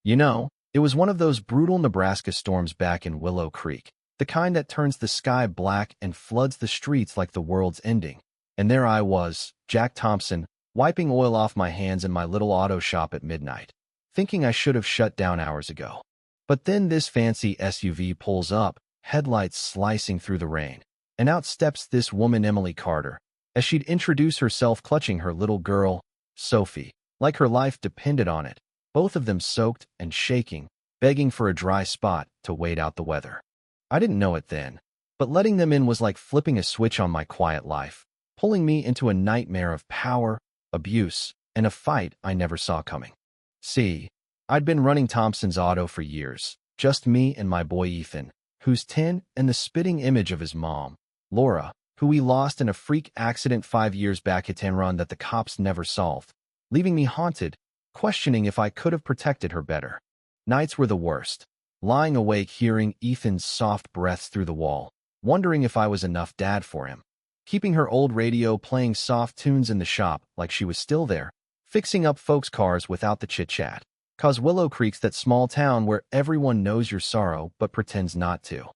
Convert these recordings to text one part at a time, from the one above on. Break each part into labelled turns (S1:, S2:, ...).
S1: It was one of those brutal Nebraska storms back in Willow Creek, the kind that turns the sky black and floods the streets like the world's ending. And there I was, Jack Thompson, wiping oil off my hands in my little auto shop at midnight, thinking I should have shut down hours ago. But then this fancy SUV pulls up, headlights slicing through the rain, and out steps this woman, Emily Carter, as she'd introduce herself clutching her little girl, Sophie, like her life depended on it, both of them soaked and shaking, begging for a dry spot to wait out the weather. I didn't know it then, but letting them in was like flipping a switch on my quiet life, pulling me into a nightmare of power, abuse, and a fight I never saw coming. See, I'd been running Thompson's Auto for years, just me and my boy Ethan, who's 10, and the spitting image of his mom, Laura, who we lost in a freak accident 5 years back at Enron that the cops never solved, leaving me haunted, questioning if I could have protected her better. Nights were the worst, lying awake hearing Ethan's soft breaths through the wall, wondering if I was enough dad for him, keeping her old radio playing soft tunes in the shop like she was still there, fixing up folks' cars without the chit-chat. 'Cause Willow Creek's that small town where everyone knows your sorrow but pretends not to.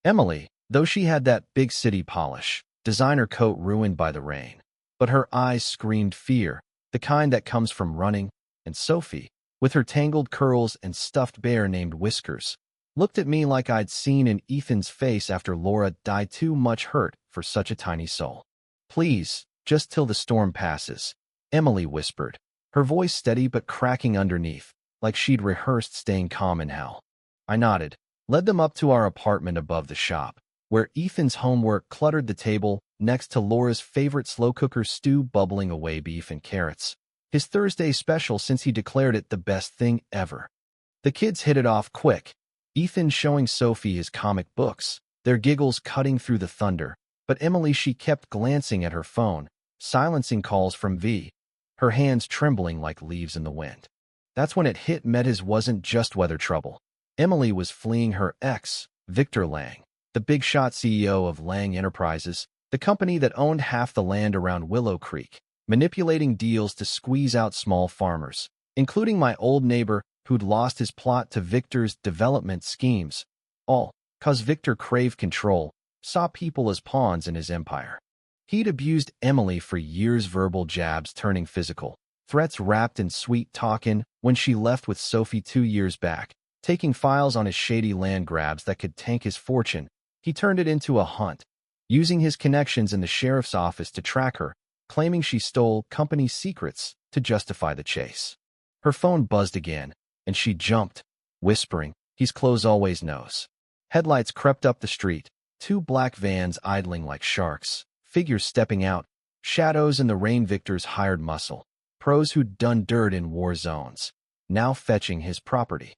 S1: Emily, though she had that big city polish, designer coat ruined by the rain, but her eyes screamed fear, the kind that comes from running, and Sophie, with her tangled curls and stuffed bear named Whiskers, looked at me like I'd seen in Ethan's face after Laura died, too much hurt for such a tiny soul. Please, just till the storm passes, Emily whispered, her voice steady but cracking underneath, like she'd rehearsed staying calm in hell. I nodded, led them up to our apartment above the shop, where Ethan's homework cluttered the table next to Laura's favorite slow cooker stew bubbling away beef and carrots, his Thursday special since he declared it the best thing ever. The kids hit it off quick, Ethan showing Sophie his comic books, their giggles cutting through the thunder, but Emily, she kept glancing at her phone, silencing calls from V, her hands trembling like leaves in the wind. That's when it hit me his wasn't just weather trouble. Emily was fleeing her ex, Victor Lang, the big shot CEO of Lang Enterprises, the company that owned half the land around Willow Creek, manipulating deals to squeeze out small farmers, including my old neighbor who'd lost his plot to Victor's development schemes, all 'cause Victor craved control, saw people as pawns in his empire. He'd abused Emily for years, verbal jabs turning physical, threats wrapped in sweet talking when she left with Sophie 2 years back, taking files on his shady land grabs that could tank his fortune. He turned it into a hunt, using his connections in the sheriff's office to track her, claiming she stole company secrets to justify the chase. Her phone buzzed again, and she jumped, whispering, "He's close, always knows." Headlights crept up the street, 2 black vans idling like sharks, figures stepping out, shadows in the rain. Victor's hired muscle, pros who'd done dirt in war zones, now fetching his property.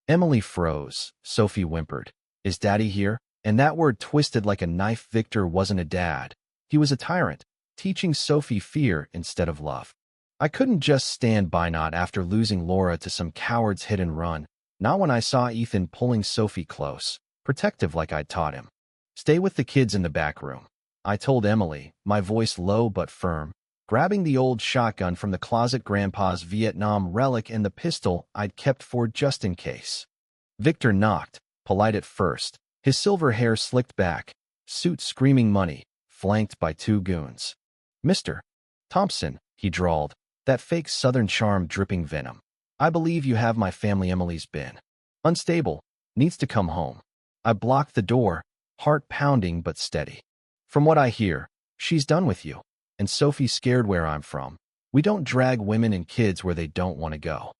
S1: Emily froze. Sophie whimpered, "Is Daddy here?" And that word twisted like a knife. Victor wasn't a dad. He was a tyrant, teaching Sophie fear instead of love. I couldn't just stand by, not after losing Laura to some coward's hit and run, not when I saw Ethan pulling Sophie close, protective like I'd taught him. "Stay with the kids in the back room," I told Emily, my voice low but firm, grabbing the old shotgun from the closet, Grandpa's Vietnam relic, and the pistol I'd kept for just in case. Victor knocked, polite at first, his silver hair slicked back, suit screaming money, flanked by 2 goons. "Mr. Thompson," he drawled, that fake southern charm dripping venom. "I believe you have my family. Emily's been unstable, needs to come home." I blocked the door, heart pounding but steady. "From what I hear, she's done with you. And Sophie's scared. Where I'm from, we don't drag women and kids where they don't want to go."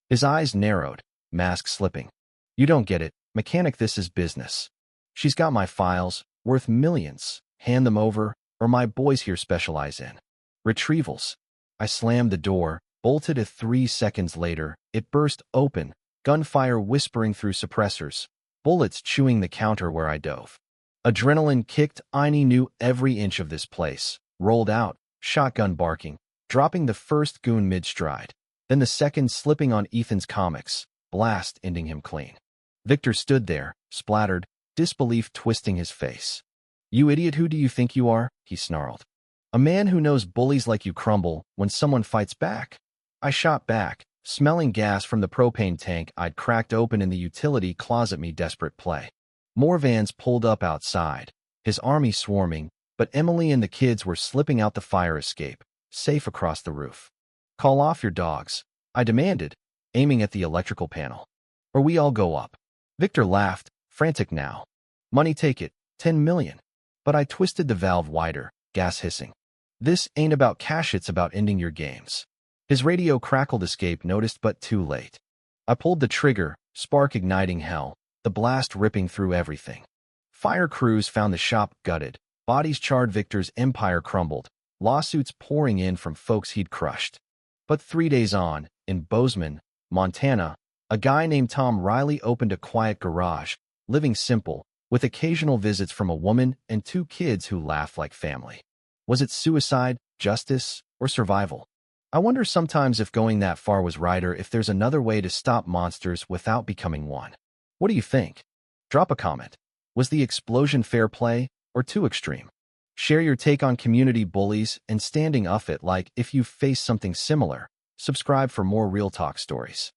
S1: His eyes narrowed, mask slipping. "You don't get it, mechanic. This is business. She's got my files, worth millions. Hand them over, or my boys here specialize in retrievals." I slammed the door, bolted it. 3 seconds later, it burst open, gunfire whispering through suppressors, bullets chewing the counter where I dove. Adrenaline kicked. I knew every inch of this place. Rolled out, shotgun barking, dropping the first goon mid-stride, then the second slipping on Ethan's comics, blast ending him clean. Victor stood there, splattered, disbelief twisting his face. "You idiot, who do you think you are?" he snarled. "A man who knows bullies like you crumble when someone fights back." I shot back, smelling gas from the propane tank I'd cracked open in the utility closet. Me desperate play. More vans pulled up outside, his army swarming, but Emily and the kids were slipping out the fire escape, safe across the roof. Call off your dogs, I demanded, aiming at the electrical panel. Or we all go up. Victor laughed, frantic now. Money take it, 10 million. But I twisted the valve wider, gas hissing. This ain't about cash, it's about ending your games. His radio crackled. Escape noticed, but too late. I pulled the trigger, spark igniting hell, the blast ripping through everything. Fire crews found the shop gutted, bodies charred. Victor's empire crumbled, lawsuits pouring in from folks he'd crushed. But 3 days on, in Bozeman, Montana, a guy named Tom Riley opened a quiet garage, living simple, with occasional visits from a woman and 2 kids who laughed like family. Was it suicide, justice, or survival? I wonder sometimes if going that far was right, or if there's another way to stop monsters without becoming one. What do you think? Drop a comment. Was the explosion fair play, or too extreme? Share your take on community bullies and standing up it. Like if you face something similar. Subscribe for more Real Talk stories.